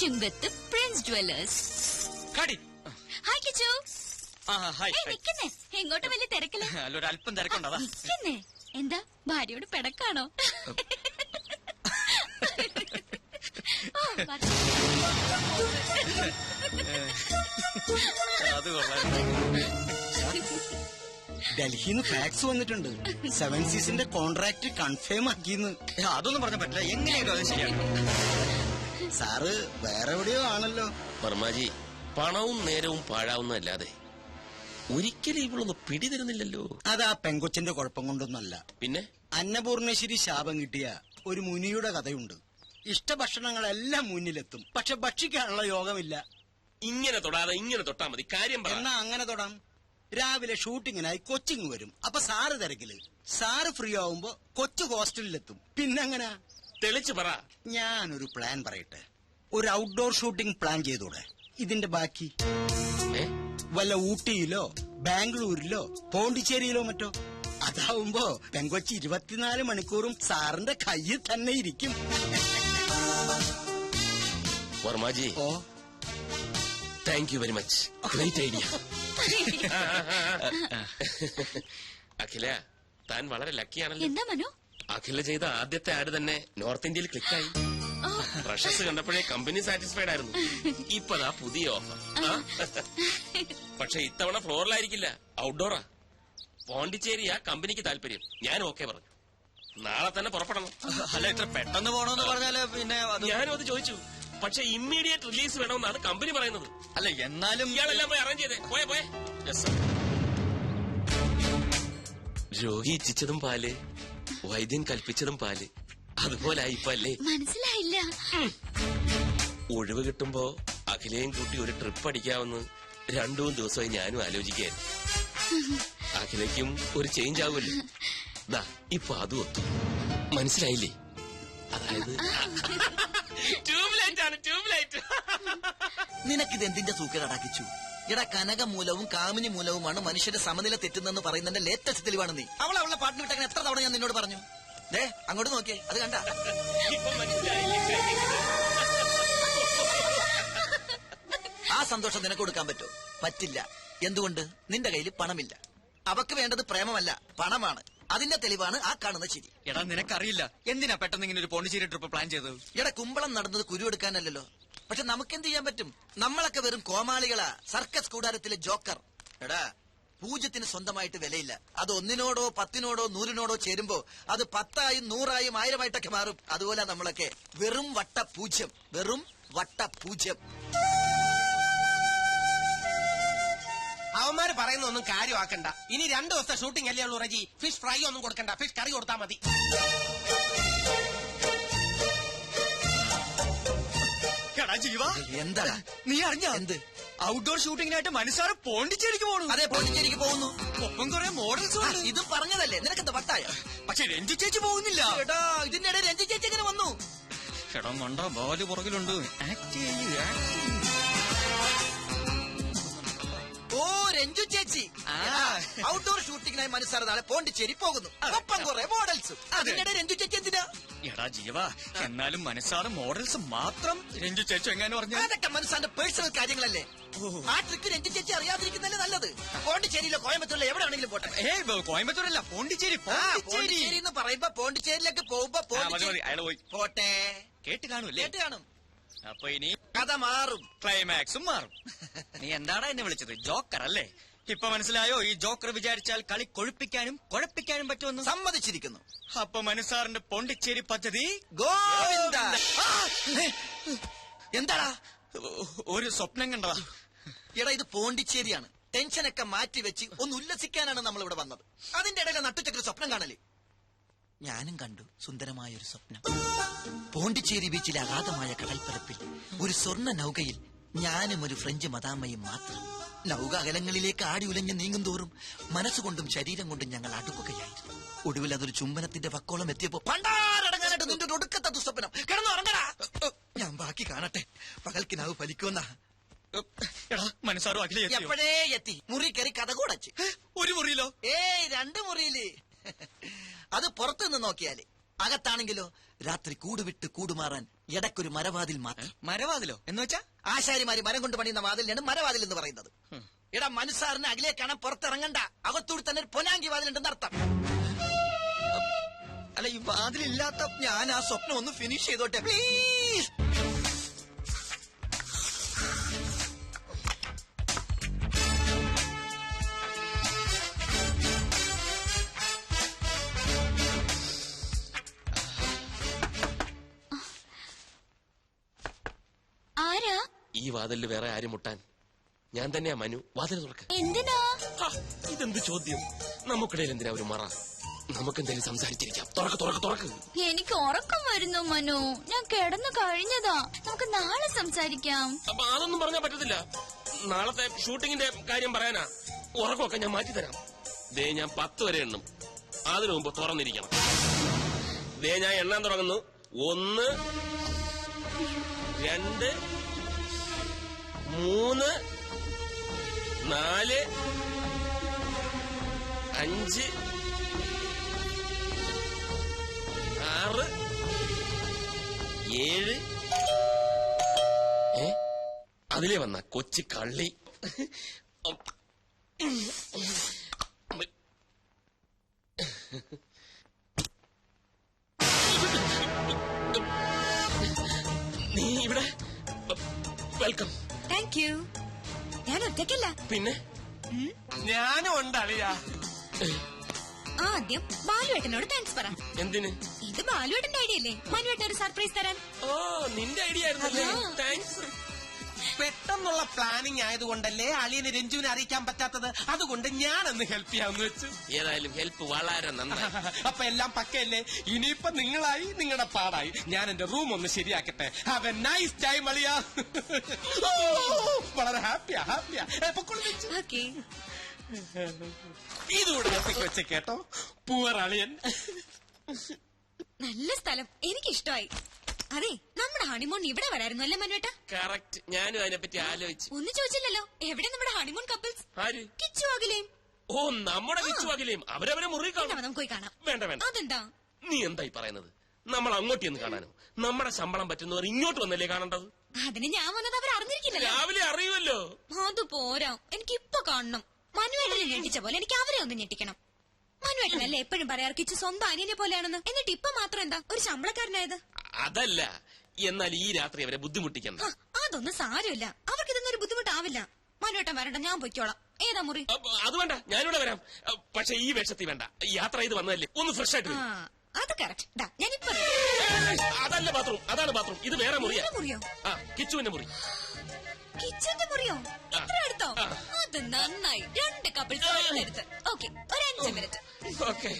ചുങ്കത്ത് Prince Jewellers. Hi Kichu. നിക്കുന്നേ, എങ്ങോട്ട് വലിയ തിരക്കില്ല? അല്പം തിരക്കുണ്ടോ? നിക്കുന്നേ, എന്താ ഭാര്യയോട് പിടക്കാണോ? അത് ഡൽഹിന്ന് ഫാക്സ് വന്നിട്ടുണ്ട്. 7 സീസിന്റെ കോൺട്രാക്ട് കൺഫേം ആക്കിന്ന്. അതൊന്നും പറഞ്ഞ പറ്റില്ല. എങ്ങനെയാലും അത് ശരിയാണ്. സാറ് വേറെ എവിടെയോ ആണല്ലോ. വർമാജി, പണവും നേരവും പാഴാവുന്നതല്ലാതെ ഒരിക്കലും ഇവളൊന്ന് പിടിതരുന്നില്ലല്ലോ. അതാ പെങ്കൊച്ചിന്റെ കുഴപ്പം കൊണ്ടൊന്നല്ല. പിന്നെ അന്നപൂർണേശ്വരി ശാപം കിട്ടിയ ഒരു മുനിയുടെ കഥയുണ്ട്. ഇഷ്ടഭക്ഷണങ്ങളെല്ലാം മുന്നിലെത്തും, പക്ഷെ ഭക്ഷിക്കാനുള്ള യോഗമില്ല. ഇങ്ങനെ തൊടാതെ ഇങ്ങനെ തൊട്ടാ മതി. കാര്യം എന്നാ അങ്ങനെ തൊടാം. രാവിലെ ഷൂട്ടിങ്ങിനായി കൊച്ചിങ് വരും. അപ്പൊ സാറ് തിരക്കില്. സാറ് ഫ്രീ ആവുമ്പോ കൊച്ചു ഹോസ്റ്റലിലെത്തും. പിന്നെങ്ങനെ? തെളിച്ചു പറ. ഞാനൊരു പ്ലാൻ പറയട്ടെ. ഒരു ഔട്ട്ഡോർ ഷൂട്ടിംഗ് പ്ലാൻ ചെയ്തൂടെ? ഇതിന്റെ ബാക്കി വല്ല ഊട്ടിയിലോ ബാംഗ്ലൂരിലോ പോണ്ടിച്ചേരിയിലോ മറ്റോ. അതാവുമ്പോ പെങ്കൊച്ചി 24 മണിക്കൂറും സാറിന്റെ കയ്യിൽ തന്നെ ഇരിക്കും. Varmaji, thank you very much. Great idea. Akhila, താൻ വളരെ ലക്കിയാണല്ലോ. എന്താ മനു? അഖില ചെയ്ത ആദ്യത്തെ ആഡ് തന്നെ നോർത്ത് ഇന്ത്യയിൽ ക്ലിക്കായി. പ്രഷസ് കണ്ടപ്പോഴേ കമ്പനി സാറ്റിസ്ഫൈഡ് ആയിരുന്നു. ഇപ്പതാ പുതിയ ഓഫർ. പക്ഷെ ഇത്തവണ ഫ്ലോറിലായിരിക്കില്ല, ഔട്ട്ഡോറാ. പോണ്ടിച്ചേരിയാ കമ്പനിക്ക് താല്പര്യം. ഞാൻ ഓക്കെ പറഞ്ഞു. നാളെ തന്നെ പുറപ്പെടണം. അല്ല, ഇത്ര പെട്ടെന്ന് പോണോന്ന് പറഞ്ഞാല് പിന്നെ ഞാനും അത് ചോദിച്ചു. പക്ഷെ ഇമ്മീഡിയറ്റ് റിലീസ് വേണമെന്നാണ് കമ്പനി പറയുന്നത്. അല്ല, എന്നാലും ഇയാളെല്ലാം പോയി അറേഞ്ച് ചെയ്തേ. പോയെ രോഗി ഇച്ഛിച്ചതും പാല്, വൈദ്യൻ കൽപ്പിച്ചതും പാല്. അതുപോലെ ഇപ്പൊ അല്ലേ? മനസ്സിലായില്ല. ഒഴിവ് കിട്ടുമ്പോ അഖിലയും കൂട്ടി ഒരു ട്രിപ്പ് അടിക്കാമെന്ന് 2-3 ദിവസമായി ഞാനും ആലോചിക്കായിരുന്നു. അഖിലയ്ക്കും ഒരു ചേഞ്ച് ആവുമല്ലോ. ദാ ഇപ്പൊ അതും ഒത്തു. മനസ്സിലായില്ലേ? അതായത് ട്യൂബ്ലൈറ്റ് ആണ്, ട്യൂബ്ലൈറ്റ്. നിനക്കിത് എന്തിന്റെ സൂക്കേടാക്കിച്ചു? എടാ, കനകമൂലവും കാമിനി മൂലവുമാണ് മനുഷ്യന്റെ സമനില തെറ്റുന്നെന്ന് പറയുന്നതിന്റെ ലേറ്റസ്റ്റ് തെളിവാണ് നീ. അവളെ പാട്ടിന് വിട്ടങ്ങനെ എത്ര തവണ ഞാൻ നിന്നോട് പറഞ്ഞു. ദേ, അങ്ങോട്ട് നോക്കിയേ, അത് കണ്ട. ആ സന്തോഷം നിനക്ക് കൊടുക്കാൻ പറ്റോ? പറ്റില്ല. എന്തുകൊണ്ട്? നിന്റെ കയ്യിൽ പണമില്ല. അവക്ക് വേണ്ടത് പ്രേമമല്ല, പണമാണ്. അതിന്റെ തെളിവാണ് ആ കാണുന്ന ചിരി. എടാ, നിനക്കറിയില്ല എന്തിനാ പെട്ടെന്ന് ഇങ്ങനെ ഒരു പോണ്ടിച്ചേരി ട്രിപ്പ് പ്ലാൻ ചെയ്തത്? എടാ, കുമ്പളം നടന്നത് കുരുവെടുക്കാനല്ലോ. പക്ഷെ നമുക്കെന്ത് ചെയ്യാൻ പറ്റും? നമ്മളൊക്കെ വെറും കോമാളികളാ, സർക്കസ് കൂടാരത്തിലെ ജോക്കർ. എടാ, പൂജ്യത്തിന് സ്വന്തമായിട്ട് വിലയില്ല. അത് 1-നോടോ 10-നോടോ 100-നോടോ ചേരുമ്പോ അത് 10ആയും 100ആയും 1000ആയിട്ടൊക്കെ മാറും. അതുപോലെ നമ്മളൊക്കെ വെറും വട്ട പൂജ്യം, വെറും വട്ട പൂജ്യം. അവന്മാര് പറയുന്നൊന്നും കാര്യമാക്കണ്ട. ഇനി 2 ദിവസത്തെ ഷൂട്ടിംഗ് അല്ലേ ഉള്ളൂ റജി. ഫിഷ് ഫ്രൈ ഒന്നും കൊടുക്കണ്ട, ഫിഷ് കറി കൊടുത്താൽ മതി. എന്താ നീ അറിഞ്ഞ എന്ത്? ഔട്ട്ഡോർ ഷൂട്ടിങ്ങിനായിട്ട് മനസ്സാറ് പോണ്ടിച്ചേരിക്ക് പോകുന്നു. അതെ, പോണ്ടിച്ചേരിക്ക് പോകുന്നു. ഒപ്പം കുറെ മോഡൽസ്. ഇത് പറഞ്ഞതല്ലേ, നിനക്കെന്താ വട്ടായ? പക്ഷെ രഞ്ജു ചേച്ചി പോകുന്നില്ല. എടാ, ഇതിന്റെ ഇടയിൽ രഞ്ജു ചേച്ചി എങ്ങനെ വന്നു? ചേട്ടാ, മണ്ട ബാല് പുറകിലുണ്ട്. ഓ, രഞ്ജു ചേച്ചി. ഔട്ട്ഡോർ ഷൂട്ടിങ്ങിനായി മനസ്സാറ് നാളെ പോണ്ടിച്ചേരി പോകുന്നു. ഒപ്പം കുറെ മോഡൽസും. അതിനിടെ രഞ്ജു ചേച്ചി എന്തിനാ? എടാ ജീവ, എന്നാലും മനസ്സാറ് മോഡൽസ് മാത്രം രഞ്ജു ചേച്ചി എങ്ങനെ പറഞ്ഞു? അതൊക്കെ മനസ്സാന്റെ പേഴ്സണൽ കാര്യങ്ങളല്ലേ. ആ ട്രിക്ക് രഞ്ജു ചേച്ചി അറിയാതിരിക്കുന്നല്ലേ നല്ലത്. പോണ്ടിച്ചേരിയിലോ കോയമ്പത്തൂരിലോ എവിടെയാണെങ്കിലും പോട്ടെ. കോയമ്പത്തൂരല്ല, പോണ്ടിച്ചേരി. പോണ്ടിച്ചേരി എന്ന് പറയുമ്പോ പോണ്ടിച്ചേരിയിലേക്ക് പോകുമ്പോ പോട്ടെ. കേട്ട് കാണൂല്ലേ? കേട്ട് കാണും. അപ്പൊ ഇനി കഥ മാറും, ക്ലൈമാക്സും മാറും. നീ എന്താടാ എന്നെ വിളിച്ചത്? ജോക്കർ അല്ലേ? ഇപ്പൊ മനസ്സിലായോ? ഈ ജോക്കർ വിചാരിച്ചാൽ കളി കൊഴുപ്പിക്കാനും കുഴപ്പിക്കാനും പറ്റുമെന്ന്. സമ്മതിച്ചിരിക്കുന്നു. അപ്പൊ മനസ്സാറിന്റെ പോണ്ടിച്ചേരി പദ്ധതി ഗോവിന്ദ. എന്താടാ? ഒരു സ്വപ്നം കണ്ടതാ. എടാ, ഇത് പോണ്ടിച്ചേരിയാണ്. ടെൻഷനൊക്കെ മാറ്റിവെച്ച് ഒന്ന് ഉല്ലസിക്കാനാണ് നമ്മൾ ഇവിടെ വന്നത്. അതിന്റെ ഇടയിലെ നട്ടുച്ചക്കൊരു സ്വപ്നം കാണല്. ഞാനും കണ്ടു സുന്ദരമായൊരു സ്വപ്നം. പോണ്ടിച്ചേരി ബീച്ചിലെ അഗാധമായ കടൽപ്പരപ്പിൽ ഒരു സ്വർണ്ണ നൗകയിൽ ഞാനും ഒരു ഫ്രഞ്ച് മദാമ്മയും മാത്രം. നൗക അകലങ്ങളിലേക്ക് ആടി ഉലഞ്ഞ് നീങ്ങും തോറും മനസ്സുകൊണ്ടും ശരീരം കൊണ്ടും ഞങ്ങൾ അടുക്കുകയായിരുന്നു. ഒടുവിൽ അതൊരു ചുംബനത്തിന്റെ പക്കോളം എത്തിയപ്പോ പണ്ടാരടങ്ങാനായിട്ട് നിന്റെ ഒടുക്കത്തെ ദുസ്വപ്നം. കിടന്നു ഉറങ്ങടാ. ഞാൻ ബാക്കി കാണട്ടെ. പകൽക്കിനാവ് ഫലിക്കുമെന്നാ. മനസ്സാറും അഖില എപ്പോഴേ എത്തി. മുറി കയറി കഥ കൂടച്ച്. ഒരു മുറിയിലോ? 2 മുറിയില്. അത് പുറത്തുനിന്ന് നോക്കിയാല്. അകത്താണെങ്കിലോ രാത്രി കൂടുവിട്ട് കൂടുമാറാൻ ഇടയ്ക്കൊരു മരവാതിൽ മാത്രം. മരവാതിലോ എന്ന് വെച്ചാ? ആശാരിമാര് മരം കൊണ്ട് പണിയുന്ന വാതിലിനാണ് മരവാതിൽ എന്ന് പറയുന്നത്. ഇടാ മനുസാറിന് അകലേക്കാണ്, പുറത്തിറങ്ങണ്ട. അകത്തൂടി തന്നെ ഒരു പൊനാങ്കി വാതിലുണ്ടെന്ന് അർത്ഥം. അല്ല, ഈ വാതിലില്ലാത്ത ഞാൻ ആ സ്വപ്നം ഒന്ന് ഫിനിഷ് ചെയ്തോട്ടെ പ്ലീസ്. ആരാ? ഈ വാതിലിൽ വേറെ ആരും മുട്ടാൻ? ഞാൻ തന്നെയാ മനു. വാതിൽ തുറക്ക. എന്തിനാ? ഇതെന്ത് ചോദ്യം? നമുക്കിടയിൽ എന്തിനാ ഒരു മറ? നമുക്കെന്തെങ്കിലും സംസാരിച്ചിരിക്കാം. തുറക്ക് തുറക്ക് തുറക്ക്. എനിക്ക് ഉറക്കം വരുന്നു മനു. ഞാൻ കിടന്നു കഴിഞ്ഞതാ. നമുക്ക് നാളെ സംസാരിക്കാം. അപ്പൊ അതൊന്നും പറഞ്ഞാൽ പറ്റത്തില്ല. നാളത്തെ ഷൂട്ടിങ്ങിന്റെ കാര്യം പറയാനാ. ഉറക്കമൊക്കെ ഞാൻ മാറ്റിത്തരാം. ദേ ഞാൻ 10 വരെ എണ്ണും. അതിനു മുമ്പ് തുറന്നിരിക്കണം. ദേ ഞാൻ എണ്ണാൻ തുടങ്ങുന്നു. 1 2 3 4 5 6 7 അതിലേ വന്ന കൊച്ചു കള്ളി. നീ ഇവിടെ? വെൽക്കം. Thank you. ഞാൻ ഒറ്റയ്ക്കല്ല. പിന്നെ ഞാനും ഉണ്ട് അളിയാ. ആദ്യം ബാലുവേട്ടനോട് താങ്ക്സ് പറ. എന്തിന്? ഇത് ബാലുവേട്ടന്റെ ഐഡിയ അല്ലേ മനുവേട്ടൻ ഒരു സർപ്രൈസ് തരാൻ? ഓ, നിന്റെ ഐഡിയ ആയിരുന്നല്ലേ? താങ്ക്സ്. പെട്ടെന്നുള്ള പ്ലാനിങ് ആയതുകൊണ്ടല്ലേ അളിയന് രഞ്ജുവിനെ അറിയിക്കാൻ പറ്റാത്തത്. അതുകൊണ്ട് ഞാനൊന്ന് ഹെൽപ്പ് ചെയ്യാമെന്ന് വെച്ചു. ഏതായാലും ഹെൽപ്പ് വളരെ നന്നായി. അപ്പൊ എല്ലാം പക്കയല്ലേ? ഇനിയിപ്പൊ നിങ്ങളായി, നിങ്ങളുടെ പാടായി. ഞാൻ എന്റെ റൂം ഒന്ന് ശരിയാക്കട്ടെ. ഹാവ് എ നൈസ് ടൈം അളിയാ. വളരെ ഹാപ്പിയാ ഹാപ്പിയാ. ഓക്കേ. ഇതുകൂടെ ഒറ്റയ്ക്ക് വെച്ച കേട്ടോ. പൂവർ അളിയൻ. നല്ല സ്ഥലം, എനിക്കിഷ്ടമായി. അതെ, നമ്മുടെ ഹണിമൂൺ ഇവിടെ വരായിരുന്നു അല്ലേ മനുവേട്ട? കറക്റ്റ്. ഞാനും അതിനെപ്പറ്റി ആലോചിച്ചു. ഒന്നും ചോദിച്ചില്ലല്ലോ. എവിടെ നമ്മുടെ ഹണിമൂൺ കപ്പിൾസ്? ആര്? കിച്ചു അഖിലേയും. ഓ, നമ്മുടെ കിച്ചുവാകിലേയും അവരവരെ മുറി കാണും. നമുക്ക് പോയി കാണാം. വേണ്ട വേണ്ട. അതെന്താ? നീ എന്തായി പറയുന്നത്? നമ്മൾ അങ്ങോട്ട് ചെന്ന് കാണാനോ? നമ്മുടെ ശമ്പളം പറ്റുന്നവർ ഇങ്ങോട്ട് വന്നല്ലേ കാണേണ്ടത്? അതിന് ഞാൻ വന്നത് അവർ അറിഞ്ഞിരിക്കില്ലല്ലോ. രാവിലെ അറിയുമല്ലോ. അത് പോരാ, എനിക്ക് ഇപ്പൊ കാണണം. മനുവേട്ടനെ ഞെട്ടിച്ച പോലെ എനിക്ക് അവരെ ഒന്ന് ഞെട്ടിക്കണം. മനുവേട്ടനല്ലേ എപ്പോഴും പറയാറ് കിച്ചു സ്വന്തം അനിയനെ പോലെയാണെന്ന്. എന്നിട്ട് ഇപ്പൊ മാത്രം എന്താ ഒരു ശമ്പളക്കാരനായത്? അതല്ല, എന്നാൽ ഈ രാത്രി അവരെ ബുദ്ധിമുട്ടിക്കണം. അതൊന്നും സാരമില്ല. അവർക്ക് ഇതൊന്നും ഒരു ബുദ്ധിമുട്ടാവില്ല. മനുവേട്ടൻ വരണ്ട, ഞാൻ പൊയ്ക്കോളാം. ഏതാ മുറി? അത് വേണ്ട, ഞാനിവിടെ വരാം. പക്ഷെ ഈ വേഷത്തിൽ വേണ്ട. യാത്ര ചെയ്ത് വന്നതല്ലേ, ഒന്ന് ഫ്രഷ് ആയിട്ട് വരും. അത് കറക്റ്റ്. ഞാനിപ്പോ അതല്ല ബാത്റൂം, അതാണ് ബാത്റൂം. ഇത് വേറെ മുറിയാ. മുറിയോ? ആ, കിച്ചുവിന്റെ മുറി. കിച്ചന്റെ മുറിയോ? ഇത്ര അടുത്തോ? അത് നന്നായി. 2 കപ്പിൾസ് അടുത്ത്. ഓക്കെ, ഒരു 5 മിനിറ്റ്. ഓക്കെ.